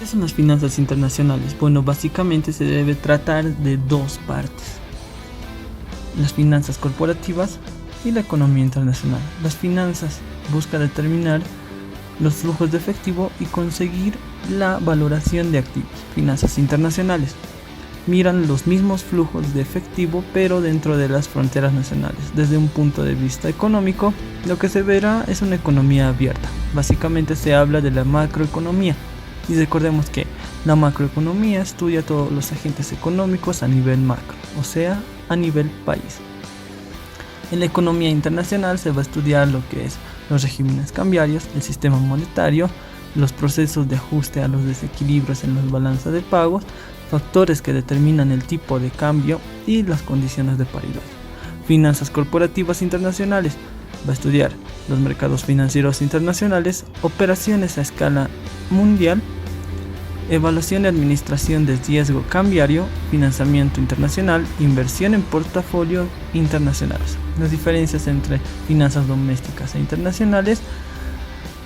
¿Qué son las finanzas internacionales? Bueno, básicamente se debe tratar de dos partes: las finanzas corporativas y la economía internacional. Las finanzas buscan determinar los flujos de efectivo y conseguir la valoración de activos. Finanzas internacionales miran los mismos flujos de efectivo pero dentro de las fronteras nacionales. Desde un punto de vista económico, lo que se verá es una economía abierta. Básicamente se habla de la macroeconomía, y recordemos que la macroeconomía estudia todos los agentes económicos a nivel macro, o sea, a nivel país. En la economía internacional se va a estudiar lo que es los regímenes cambiarios, el sistema monetario, los procesos de ajuste a los desequilibrios en las balanzas de pagos, factores que determinan el tipo de cambio y las condiciones de paridad. Finanzas corporativas internacionales va a estudiar los mercados financieros internacionales, operaciones a escala mundial, evaluación y administración de riesgo cambiario, financiamiento internacional, inversión en portafolios internacionales. Las diferencias entre finanzas domésticas e internacionales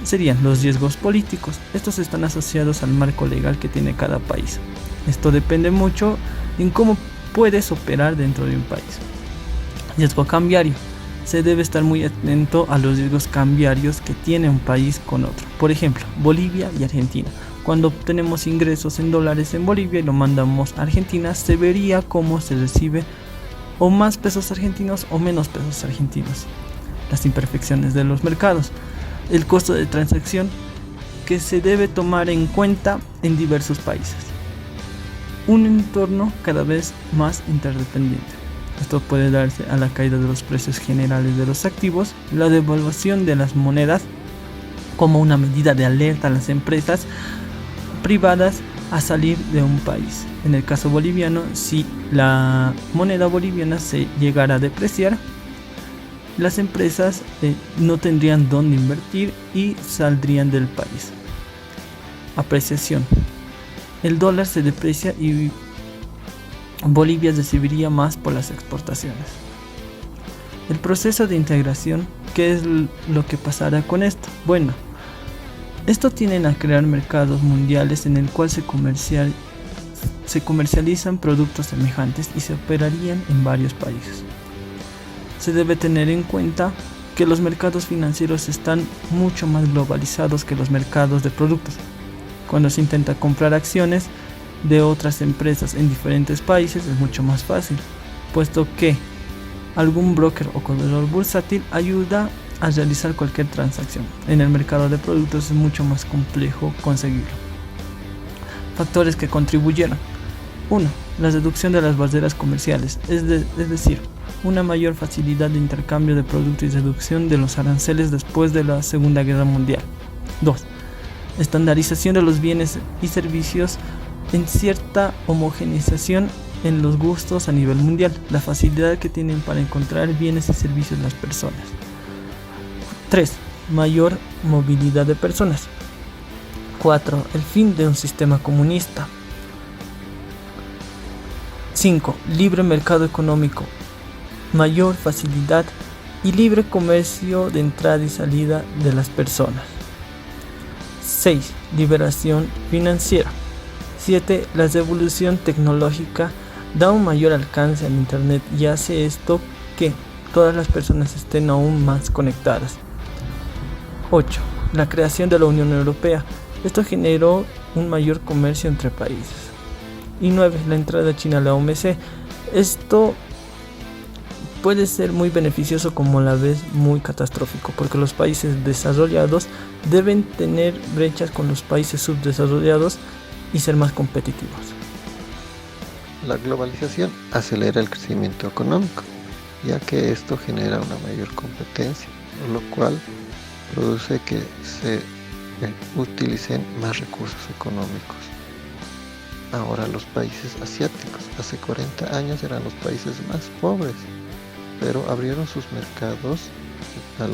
serían los riesgos políticos. Estos están asociados al marco legal que tiene cada país. Esto depende mucho en cómo puedes operar dentro de un país. Riesgo cambiario. Se debe estar muy atento a los riesgos cambiarios que tiene un país con otro. Por ejemplo, Bolivia y Argentina. Cuando obtenemos ingresos en dólares en Bolivia y lo mandamos a Argentina, se vería cómo se recibe o más pesos argentinos o menos pesos argentinos. Las imperfecciones de los mercados. El costo de transacción que se debe tomar en cuenta en diversos países. Un entorno cada vez más interdependiente. Esto puede darse a la caída de los precios generales de los activos, la devaluación de las monedas como una medida de alerta a las empresas privadas a salir de un país. En el caso boliviano, si la moneda boliviana se llegara a depreciar, las empresas no tendrían dónde invertir y saldrían del país. Apreciación. El dólar se deprecia y Bolivia recibiría más por las exportaciones. El proceso de integración, ¿qué es lo que pasará con esto? Bueno, esto tiende a crear mercados mundiales en el cual se comercializan productos semejantes y se operarían en varios países. Se debe tener en cuenta que los mercados financieros están mucho más globalizados que los mercados de productos. Cuando se intenta comprar acciones de otras empresas en diferentes países es mucho más fácil, puesto que algún broker o corredor bursátil ayuda a realizar cualquier transacción. En el mercado de productos es mucho más complejo conseguirlo. Factores que contribuyeron. 1. La reducción de las barreras comerciales, es decir, una mayor facilidad de intercambio de productos y reducción de los aranceles después de la Segunda Guerra Mundial. 2. Estandarización de los bienes y servicios en cierta homogeneización en los gustos a nivel mundial, la facilidad que tienen para encontrar bienes y servicios las personas. 3. Mayor movilidad de personas. 4. El fin de un sistema comunista. 5. Libre mercado económico, mayor facilidad y libre comercio de entrada y salida de las personas. 6. Liberación financiera. 7. La revolución tecnológica da un mayor alcance al Internet y hace esto que todas las personas estén aún más conectadas. 8. La creación de la Unión Europea. Esto generó un mayor comercio entre países. Y 9. La entrada de China a la OMC. Esto puede ser muy beneficioso como a la vez muy catastrófico, porque los países desarrollados deben tener brechas con los países subdesarrollados y ser más competitivos. La globalización acelera el crecimiento económico, ya que esto genera una mayor competencia, lo cual produce que se utilicen más recursos económicos. Ahora los países asiáticos, hace 40 años eran los países más pobres, pero abrieron sus mercados a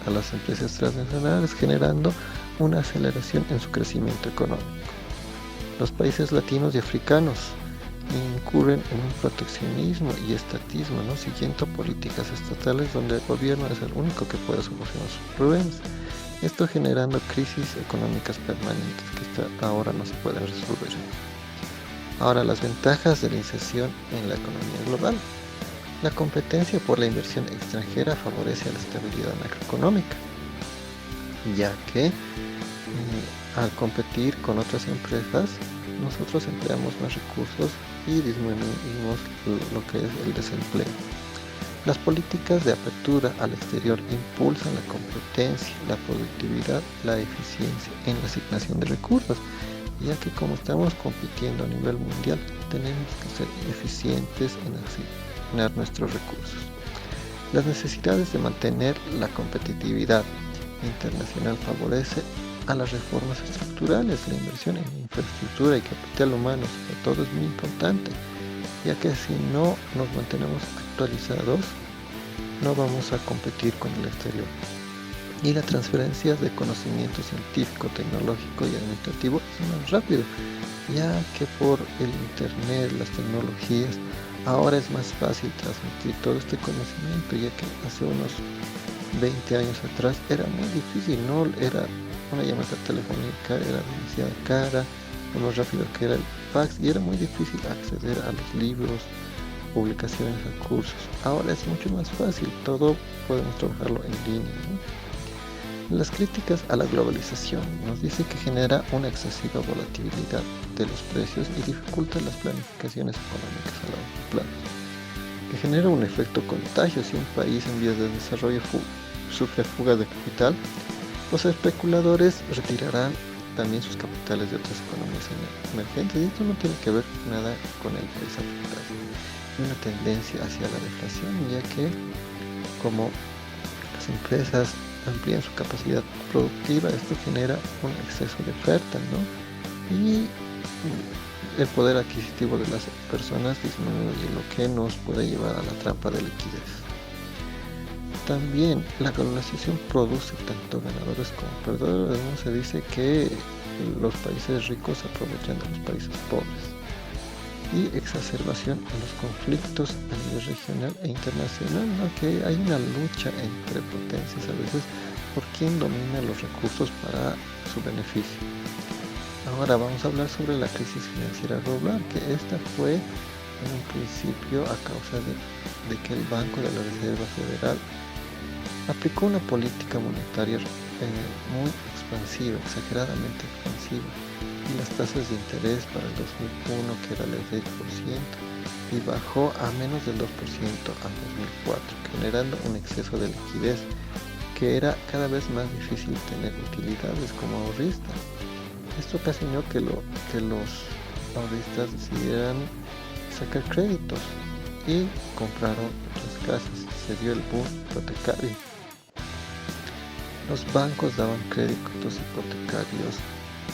las empresas transnacionales, generando una aceleración en su crecimiento económico. Los países latinos y africanos incurren en un proteccionismo y estatismo, siguiendo políticas estatales donde el gobierno es el único que puede solucionar sus problemas. esto generando crisis económicas permanentes que ahora no se pueden resolver. Ahora, las ventajas de la inserción en la economía global. La competencia por la inversión extranjera favorece a la estabilidad macroeconómica, ya que al competir con otras empresas, nosotros empleamos más recursos y disminuimos lo que es el desempleo. Las políticas de apertura al exterior impulsan la competencia, la productividad, la eficiencia en la asignación de recursos, ya que como estamos compitiendo a nivel mundial, tenemos que ser eficientes en asignar nuestros recursos. Las necesidades de mantener la competitividad internacional favorece a las reformas estructurales. La inversión en infraestructura y capital humano, sobre todo, es muy importante, ya que si no nos mantenemos actualizados, no vamos a competir con el exterior. Y la transferencia de conocimiento científico, tecnológico y administrativo es más rápido, ya que por el internet, las tecnologías, ahora es más fácil transmitir todo este conocimiento, ya que hace unos 20 años atrás era muy difícil, no era una llamada telefónica, era demasiado cara, lo más rápido que era el fax, y era muy difícil acceder a los libros, publicaciones, recursos. Ahora es mucho más fácil, todo podemos trabajarlo en línea, ¿no? Las críticas a la globalización nos dice que genera una excesiva volatilidad de los precios y dificulta las planificaciones económicas a largo plazo, que genera un efecto contagio. Si un país en vías de desarrollo sufre fugas de capital, los especuladores retirarán también sus capitales de otras economías emergentes, y esto no tiene que ver nada con el país afectado. Hay una tendencia hacia la deflación, ya que como las empresas amplían su capacidad productiva, esto genera un exceso de oferta, ¿no? Y el poder adquisitivo de las personas disminuye, lo que nos puede llevar a la trampa de liquidez. También la globalización produce tanto ganadores como perdedores, ¿no? Se dice que los países ricos se aprovechan de los países pobres, y exacerbación en los conflictos a nivel regional e internacional, ¿no? Que hay una lucha entre potencias a veces por quién domina los recursos para su beneficio. Ahora vamos a hablar sobre la crisis financiera global, que esta fue en un principio a causa de que el Banco de la Reserva Federal aplicó una política monetaria muy expansiva, exageradamente expansiva, y las tasas de interés para el 2001, que era el 6%, y bajó a menos del 2% a 2004, generando un exceso de liquidez, que era cada vez más difícil tener utilidades como ahorrista. Esto ocasionó que los ahorristas decidieran sacar créditos y compraron otras casas. Se dio el boom hipotecario. Los bancos daban créditos hipotecarios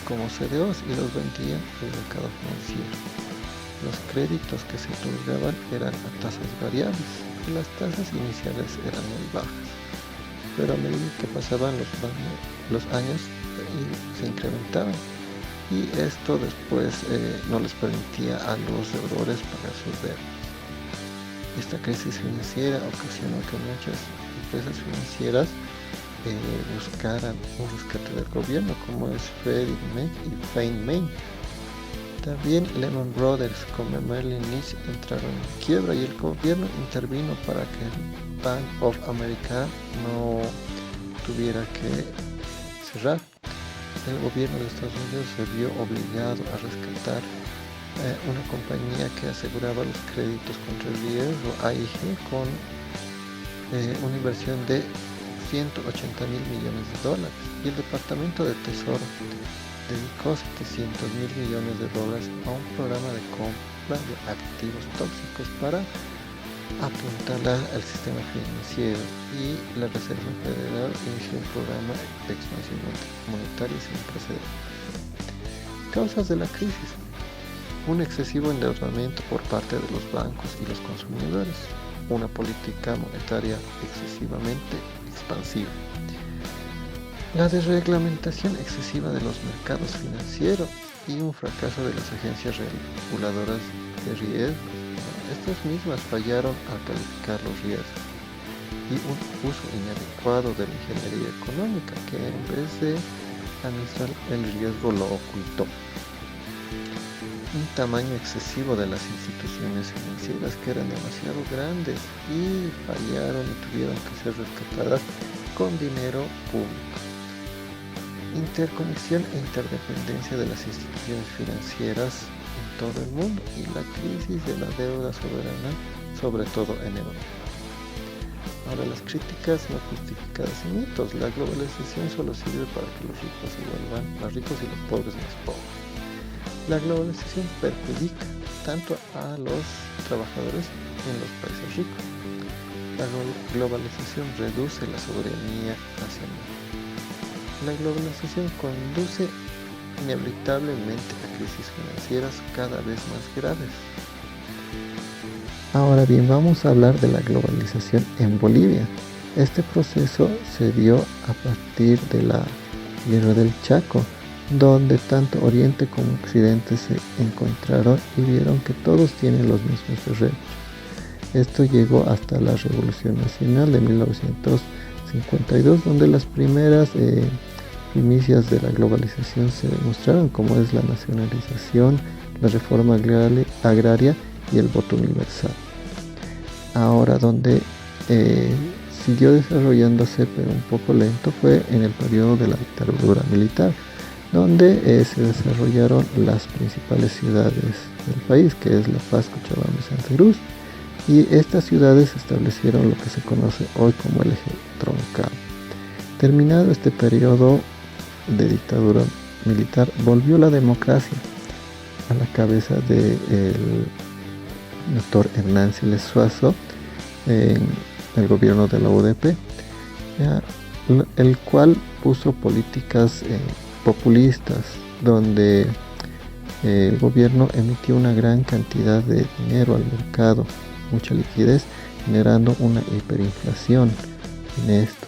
como CDOs y los vendían en el mercado financiero. Los créditos que se otorgaban eran a tasas variables y las tasas iniciales eran muy bajas, pero a medida que pasaban los años se incrementaban, y esto después no les permitía a los deudores pagar sus deudas. Esta crisis financiera ocasionó que muchas empresas financieras buscaran un rescate del gobierno, como es Freddie Mac y Fannie Mae. También Lehman Brothers como Merrill Lynch entraron en quiebra, y el gobierno intervino para que el Bank of America no tuviera que cerrar. El gobierno de Estados Unidos se vio obligado a rescatar una compañía que aseguraba los créditos contra el riesgo, AIG, con una inversión de $180 mil millones, y el Departamento de Tesoro dedicó $700 mil millones a un programa de compra de activos tóxicos para apuntalar al sistema financiero, y la Reserva Federal inició un programa de expansión monetaria sin precedentes. Causas de la crisis: un excesivo endeudamiento por parte de los bancos y los consumidores, una política monetaria excesivamente expansiva, la desreglamentación excesiva de los mercados financieros y un fracaso de las agencias reguladoras de riesgos. Estas mismas fallaron al calificar los riesgos. y un uso inadecuado de la ingeniería económica que en vez de administrar el riesgo lo ocultó. Un tamaño excesivo de las instituciones financieras que eran demasiado grandes y fallaron y tuvieron que ser rescatadas con dinero público. Interconexión e interdependencia de las instituciones financieras en todo el mundo y la crisis de la deuda soberana, sobre todo en Europa. Ahora, las críticas no justificadas y mitos. La globalización solo sirve para que los ricos se vuelvan más ricos y los pobres más pobres. La globalización perjudica tanto a los trabajadores en los países ricos. La globalización reduce la soberanía nacional. La globalización conduce inevitablemente a crisis financieras cada vez más graves. Ahora bien, vamos a hablar de la globalización en Bolivia. Este proceso se dio a partir de la Guerra del Chaco, donde tanto Oriente como Occidente se encontraron y vieron que todos tienen los mismos derechos. Esto llegó hasta la Revolución Nacional de 1952, donde las primeras primicias de la globalización se demostraron, como es la nacionalización, la reforma agraria y el voto universal. Ahora, donde siguió desarrollándose, pero un poco lento, fue en el periodo de la dictadura militar, donde se desarrollaron las principales ciudades del país, que es La Paz, Cochabamba y Santa Cruz, y estas ciudades establecieron lo que se conoce hoy como el eje troncal. Terminado este periodo de dictadura militar, volvió la democracia a la cabeza del doctor Hernán Siles Suazo en el gobierno de la UDP, el cual puso políticas populistas, donde el gobierno emitió una gran cantidad de dinero al mercado, mucha liquidez, generando una hiperinflación en esto.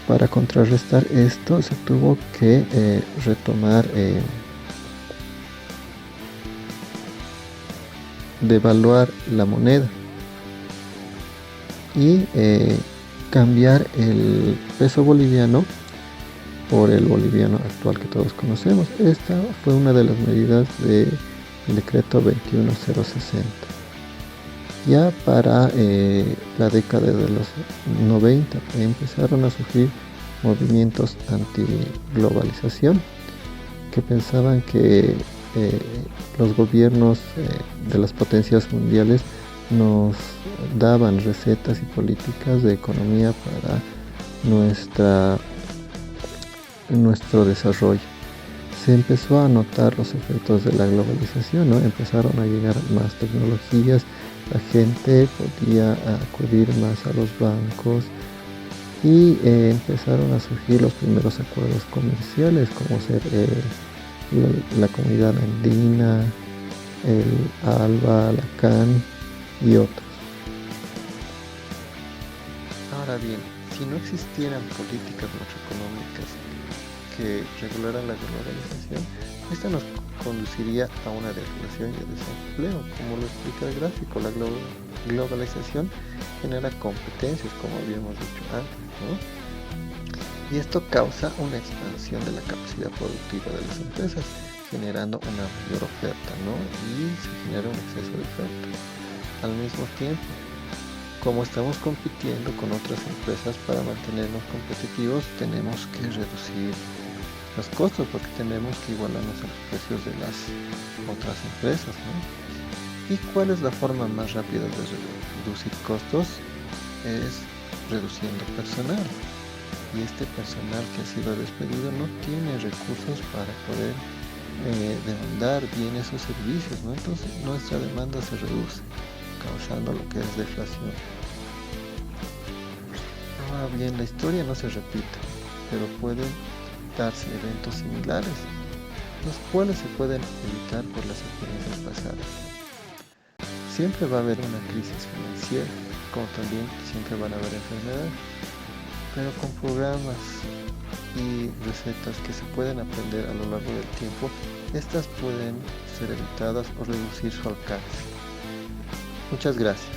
Para contrarrestar esto se tuvo que retomar, devaluar la moneda y cambiar el peso boliviano por el boliviano actual que todos conocemos. Esta fue una de las medidas del decreto 21060. Ya para la década de los 90 empezaron a surgir movimientos anti-globalización que pensaban que los gobiernos de las potencias mundiales nos daban recetas y políticas de economía para nuestro desarrollo. Se empezó a notar los efectos de la globalización, ¿no? Empezaron a llegar más tecnologías, la gente podía acudir más a los bancos y empezaron a surgir los primeros acuerdos comerciales, como ser la Comunidad Andina, el ALBA, la CAN y otros. Ahora bien, si no existieran políticas macroeconómicas que regularan la globalización, esta nos conduciría a una deflación y a desempleo, como lo explica el gráfico. La globalización genera competencias, como habíamos dicho antes, ¿no? Y esto causa una expansión de la capacidad productiva de las empresas, generando una mayor oferta, ¿no? Y se genera un exceso de oferta. Al mismo tiempo, como estamos compitiendo con otras empresas para mantenernos competitivos, tenemos que reducir los costos, porque tenemos que igualarnos a los precios de las otras empresas, ¿no? ¿Y cuál es la forma más rápida de reducir costos? Es reduciendo personal. Y este personal que ha sido despedido no tiene recursos para poder demandar bien esos servicios, ¿no? Entonces nuestra demanda se reduce, causando lo que es deflación. Ahora bien, la historia no se repite, pero pueden darse eventos similares, los cuales se pueden evitar por las experiencias pasadas. Siempre va a haber una crisis financiera, como también siempre van a haber enfermedades, pero con programas y recetas que se pueden aprender a lo largo del tiempo, estas pueden ser evitadas o reducir su alcance. Muchas gracias.